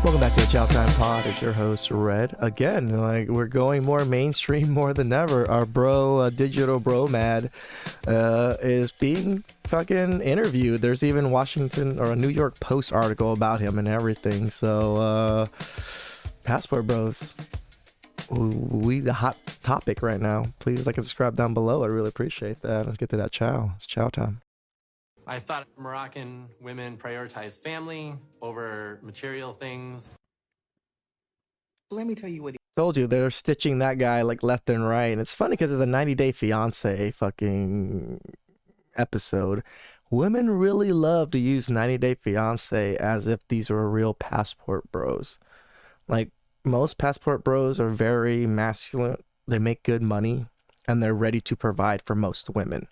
Welcome back to the Chow Time Pod. It's your host, Red. Again, like we're going more mainstream more than ever. Our bro, Digital Bro Mad, is being fucking interviewed. There's even Washington or a New York Post article about him and everything. So, Passport Bros, we the hot topic right now. Please like and subscribe down below. I really appreciate that. Let's get to that chow. It's chow time. I thought Moroccan women prioritize family over material things. Let me tell you what he Told you they're stitching that guy like left and right. And it's funny because it's a 90-Day Fiance fucking episode. Women really love to use 90-Day Fiance as if these were real passport bros. Like most passport bros are very masculine. They make good money and they're ready to provide for most women.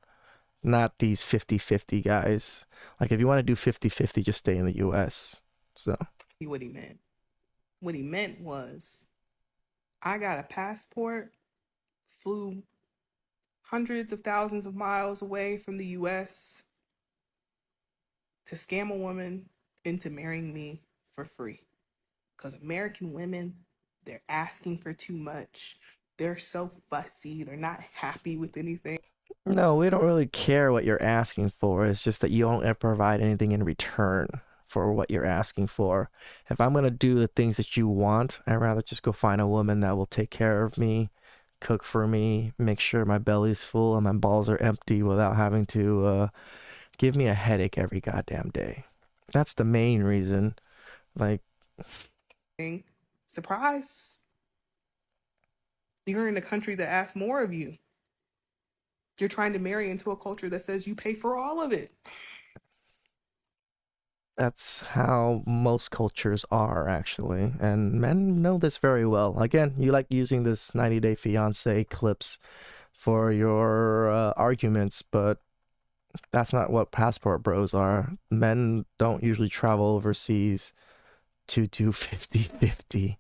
Not these 50-50 guys. Like if you want to do 50-50, just stay in the US. So what he meant. What he meant was, I got a passport, flew hundreds of thousands of miles away from the US to scam a woman into marrying me for free. Because American women, they're asking for too much. They're so fussy. They're not happy with anything. no, we don't really care what you're asking for. It's just that you don't ever provide anything in return for what you're asking for. If I'm going to do the things that you want, I'd rather just go find a woman that will take care of me, cook for me, make sure my belly's full and my balls are empty without having to give me a headache every goddamn day. That's the main reason. Like, surprise. You're in a country that asks more of you. You're trying to marry into a culture that says you pay for all of it. that's how most cultures are, actually. And men know this very well. Again, you like using this 90-Day Fiance clips for your arguments, but that's not what passport bros are. Men don't usually travel overseas to do 50-50.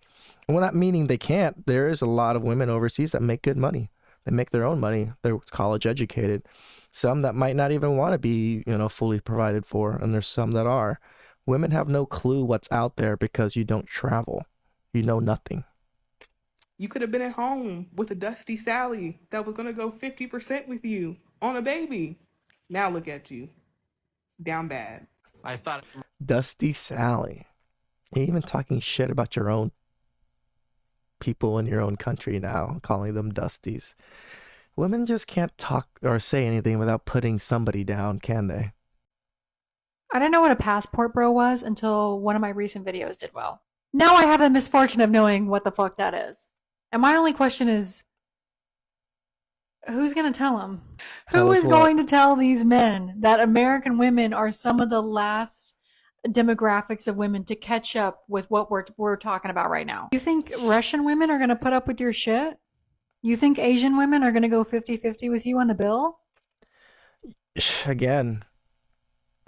Well, not meaning they can't. There is a lot of women overseas that make good money. They make their own money. They're college educated. Some that might not even want to be, fully provided for. And there's some that are. Women have no clue what's out there because you don't travel. You know nothing. You could have been at home with a dusty Sally that was going to go 50% with you on a baby. Now look at you. Down bad. I thought Dusty Sally. You're even talking shit about your own people in your own country now, calling them dusties. Women just can't talk or say anything without putting somebody down, can they? I didn't know what a passport bro was until one of my recent videos did well. Now I have the misfortune of knowing what the fuck that is. And my only question is, who's going to tell them? Who is going to tell these men that American women are some of the last demographics of women to catch up with what we're talking about right now? You think Russian women are going to put up with your shit? You think Asian women are going to go 50-50 with you on the bill? Again,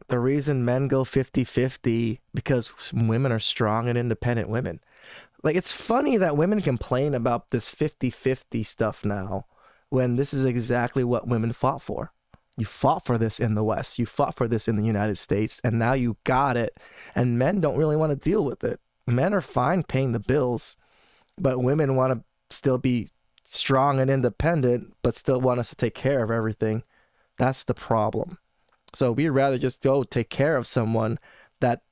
the reason men go 50-50 because women are strong and independent women. Like, it's funny that women complain about this 50-50 stuff now when this is exactly what women fought for. You fought for this in the West. You fought for this in the United States, and now you got it. And men don't really want to deal with it. Men are fine paying the bills, but women want to still be strong and independent, but still want us to take care of everything. That's the problem. So we'd rather just go take care of someone that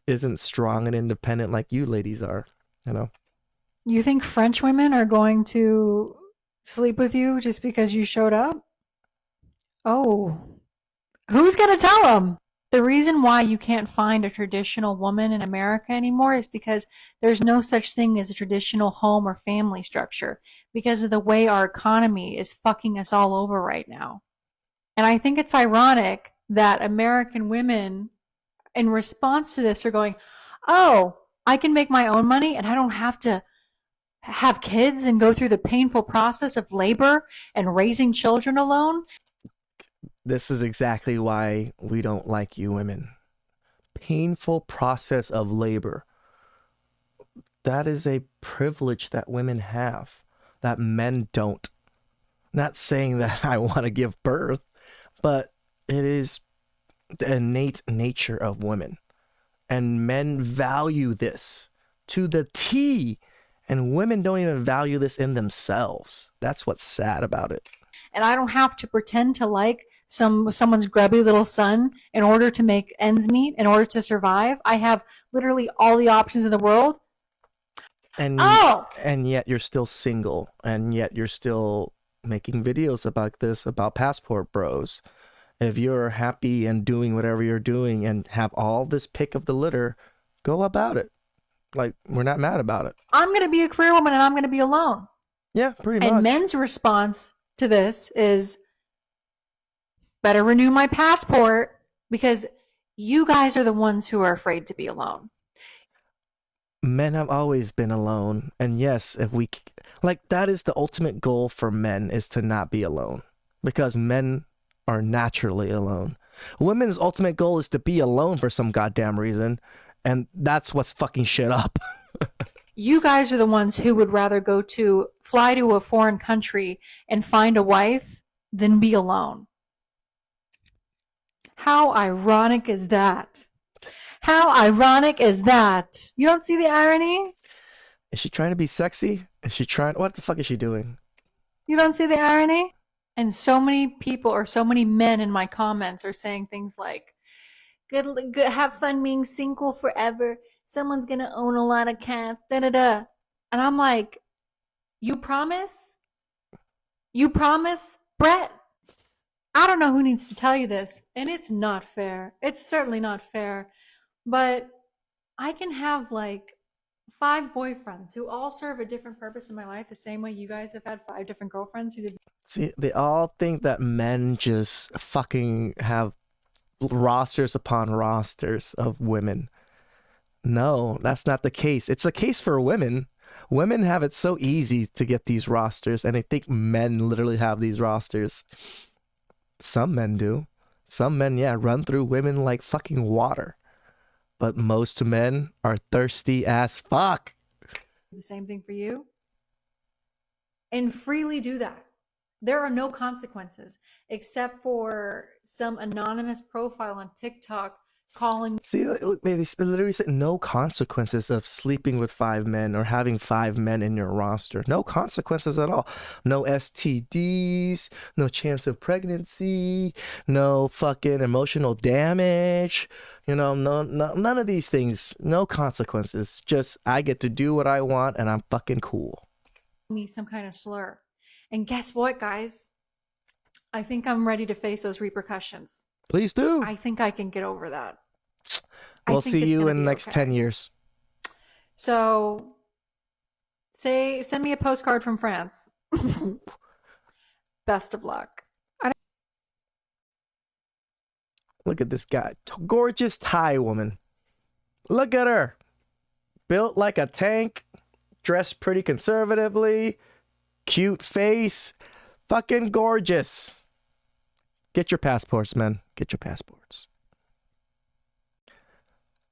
isn't strong and independent like you ladies are, You think French women are going to sleep with you just because you showed up? Oh, who's going to tell them? The reason why you can't find a traditional woman in America anymore is because there's no such thing as a traditional home or family structure because of the way our economy is fucking us all over right now. And I think it's ironic that American women, in response to this, are going, oh, I can make my own money and I don't have to have kids and go through the painful process of labor and raising children alone. This is exactly why we don't like you women. Painful process of labor. That is a privilege that women have that men don't. Not saying that I want to give birth, but it is the innate nature of women. And men value this. to the T. And women don't even value this in themselves. That's what's sad about it. And I don't have to pretend to like someone's grubby little son in order to make ends meet, in order to survive. I have literally all the options in the world. And yet you're still single, and yet you're still making videos about this, about passport bros. If you're happy and doing whatever you're doing and have all this pick of the litter, go about it. Like, we're not mad about it. I'm going to be a career woman and I'm going to be alone. Yeah, pretty much. And men's response to this is, better renew my passport, because you guys are the ones who are afraid to be alone. Men have always been alone. And yes, if we, like, that is the ultimate goal for men, is to not be alone. Because men are naturally alone. Women's ultimate goal is to be alone for some goddamn reason. And that's what's fucking shit up. You guys are the ones who would rather fly to a foreign country and find a wife than be alone. How ironic is that? How ironic is that? You don't see the irony? Is she trying to be sexy? What the fuck is she doing? You don't see the irony? And so many people, or so many men in my comments, are saying things like, good, have fun being single forever. Someone's gonna own a lot of cats, da-da-da. And I'm like, you promise? You promise, Brett? I don't know who needs to tell you this, and it's not fair. It's certainly not fair. But I can have like 5 boyfriends who all serve a different purpose in my life, the same way you guys have had 5 different girlfriends who did. See, they all think that men just fucking have rosters upon rosters of women. No, that's not the case. It's the case for women. Women have it so easy to get these rosters, and they think men literally have these rosters. Some men do. Some men, yeah, run through women like fucking water. But most men are thirsty as fuck. The same thing for you. And freely do that. There are no consequences, except for some anonymous profile on TikTok calling. See, they literally said no consequences of sleeping with 5 men or having 5 men in your roster. No consequences at all. No STDs, no chance of pregnancy, no fucking emotional damage. You know, none of these things. No consequences. Just, I get to do what I want and I'm fucking cool. Me some kind of slur. And guess what, guys? I think I'm ready to face those repercussions. Please do. I think I can get over that. We'll see you in the next 10 years. So, send me a postcard from France. Best of luck. Look at this guy. Gorgeous Thai woman. Look at her. Built like a tank. Dressed pretty conservatively. Cute face. Fucking gorgeous. Get your passports, men. Get your passports.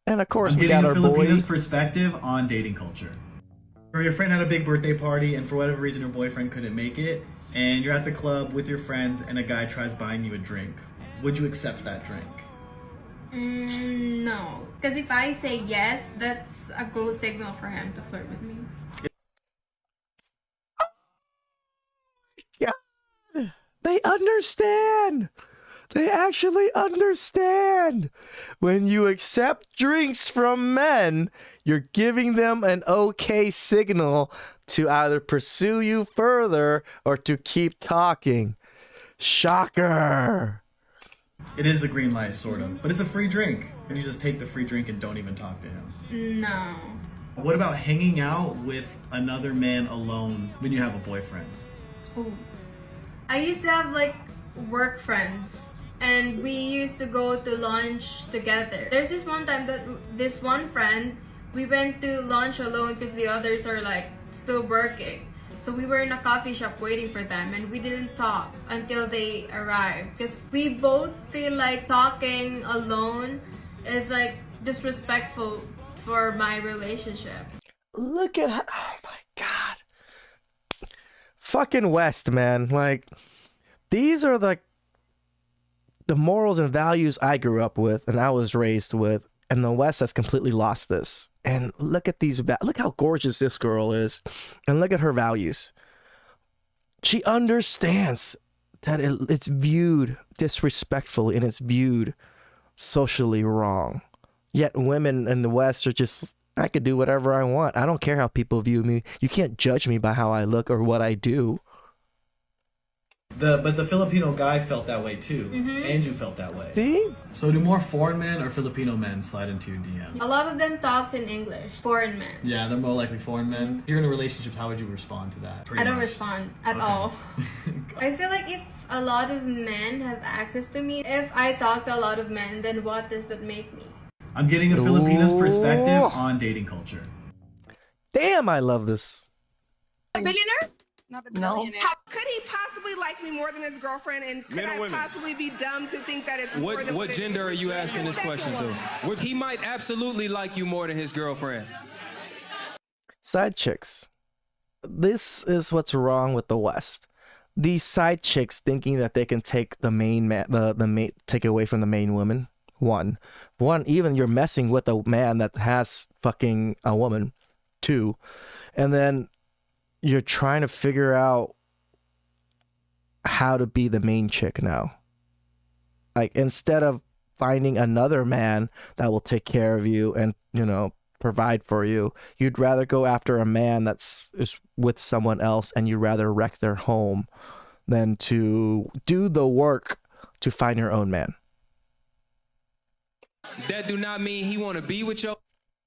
And of course, we got our Filipina's boy. perspective on dating culture. Or your friend had a big birthday party, and for whatever reason, your boyfriend couldn't make it, and you're at the club with your friends, and a guy tries buying you a drink. Would you accept that drink? No, because if I say yes, that's a go signal for him to flirt with me. Yeah, they understand. They actually understand. When you accept drinks from men, you're giving them an okay signal to either pursue you further or to keep talking. Shocker. It is the green light, sort of, but it's a free drink, and you just take the free drink and don't even talk to him. No. What about hanging out with another man alone when you have a boyfriend? Ooh. I used to have like work friends, and we used to go to lunch together. There's this one time that this one friend, we went to lunch alone because the others are like still working. So we were in a coffee shop waiting for them, and we didn't talk until they arrived because we both feel like talking alone is like disrespectful for my relationship. Look at how, oh my God. Fucking West, man. Like, these are the morals and values I grew up with and I was raised with. And the West has completely lost this. And look at look how gorgeous this girl is. And look at her values. She understands that it's viewed disrespectfully and it's viewed socially wrong. Yet women in the West are just, I could do whatever I want. I don't care how people view me. You can't judge me by how I look or what I do. But the Filipino guy felt that way too. Andrew felt that way. See? So do more foreign men or Filipino men slide into your DM? A lot of them talks in English. Foreign men. Yeah, they're more likely foreign men. If you're in a relationship, how would you respond to that? I don't respond at all. I feel like if a lot of men have access to me, if I talk to a lot of men, then what does that make me? I'm getting a Filipina's perspective on dating culture. Damn, I love this. A billionaire? Not a No. billionaire. Could he possibly like me more than his girlfriend? And could Men or I women? possibly be dumb to think that it's more than What it gender are is? you asking this question to? He might absolutely like you more than his girlfriend. Side chicks. This is what's wrong with the West. These side chicks thinking that they can take the main man, take away from the main woman. One, even you're messing with a man that has fucking a woman. Two, and then you're trying to figure out how to be the main chick now. Like, instead of finding another man that will take care of you and, you know, provide for you, you'd rather go after a man is with someone else, and you'd rather wreck their home than to do the work to find your own man. That do not mean he want to be with you.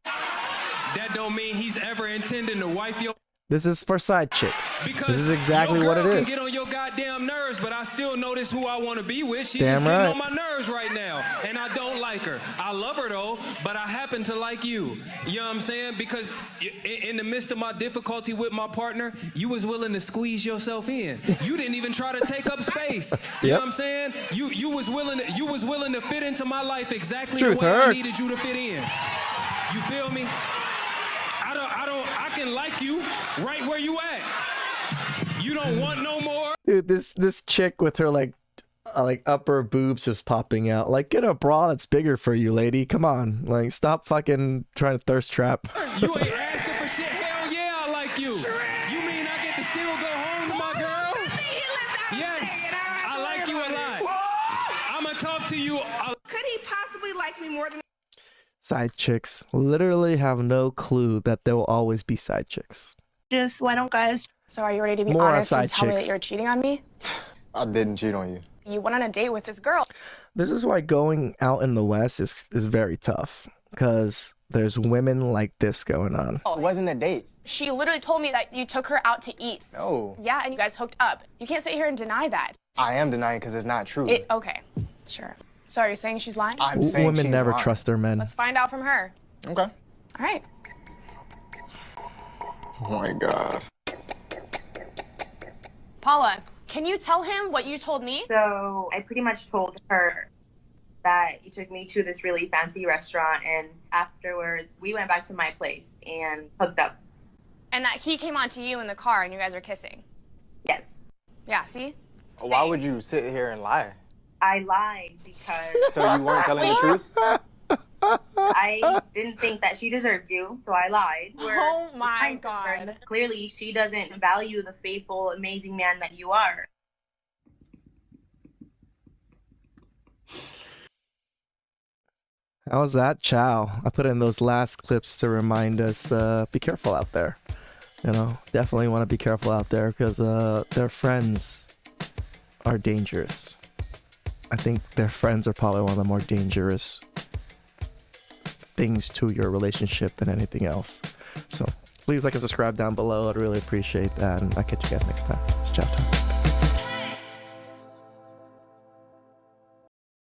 That don't mean he's ever intending to wife your. This is for side chicks. Because This is exactly your what it girl is. can get on your goddamn nerves, but I still notice who I want to be with. She's Damn just getting right. on my nerves right now, and I don't like her. I love her though, but I happen to like you. You know what I'm saying? Because in the midst of my difficulty with my partner, you was willing to squeeze yourself in. You didn't even try to take up space. You know Yep. what I'm saying? You was willing to fit into my life exactly Truth the way I hurts. needed you to fit in. You feel me? I can like you right where you at. You don't want no more. Dude, this chick with her like upper boobs just popping out. Like, get a bra that's bigger for you, lady. Come on. Like, stop fucking trying to thirst trap. You ain't asking for shit. Hell yeah, I like you. You mean I get to still go home to my girl? Yes, I like you a lot. I'ma talk to you. Could he possibly like me more than Side chicks literally have no clue that there will always be side chicks. Just why don't guys? So are you ready to be More on honest and side tell me chicks. that you're cheating on me? I didn't cheat on you. You went on a date with this girl. This is why going out in the West is very tough, because there's women like this going on. It wasn't a date. She literally told me that you took her out to eat. No. Yeah, and you guys hooked up. You can't sit here and deny that. I am denying because it's not true. Okay, sure. So are you saying she's lying? I'm saying Women she's never lying. trust their men. Let's find out from her. Okay. All right. Oh my God. Paula, can you tell him what you told me? So I pretty much told her that you took me to this really fancy restaurant, and afterwards we went back to my place and hooked up. And that he came on to you in the car and you guys are kissing. Yes. Yeah, see? Why would you sit here and lie? I lied because So you weren't telling the truth? I didn't think that she deserved you, so I lied. Oh my We're fine, God. Clearly, she doesn't value the faithful, amazing man that you are. How was that, Chow? I put in those last clips to remind us to be careful out there. You know, definitely want to be careful out there, because their friends are dangerous. I think their friends are probably one of the more dangerous things to your relationship than anything else. So please like and subscribe down below. I'd really appreciate that. And I'll catch you guys next time. It's chow time.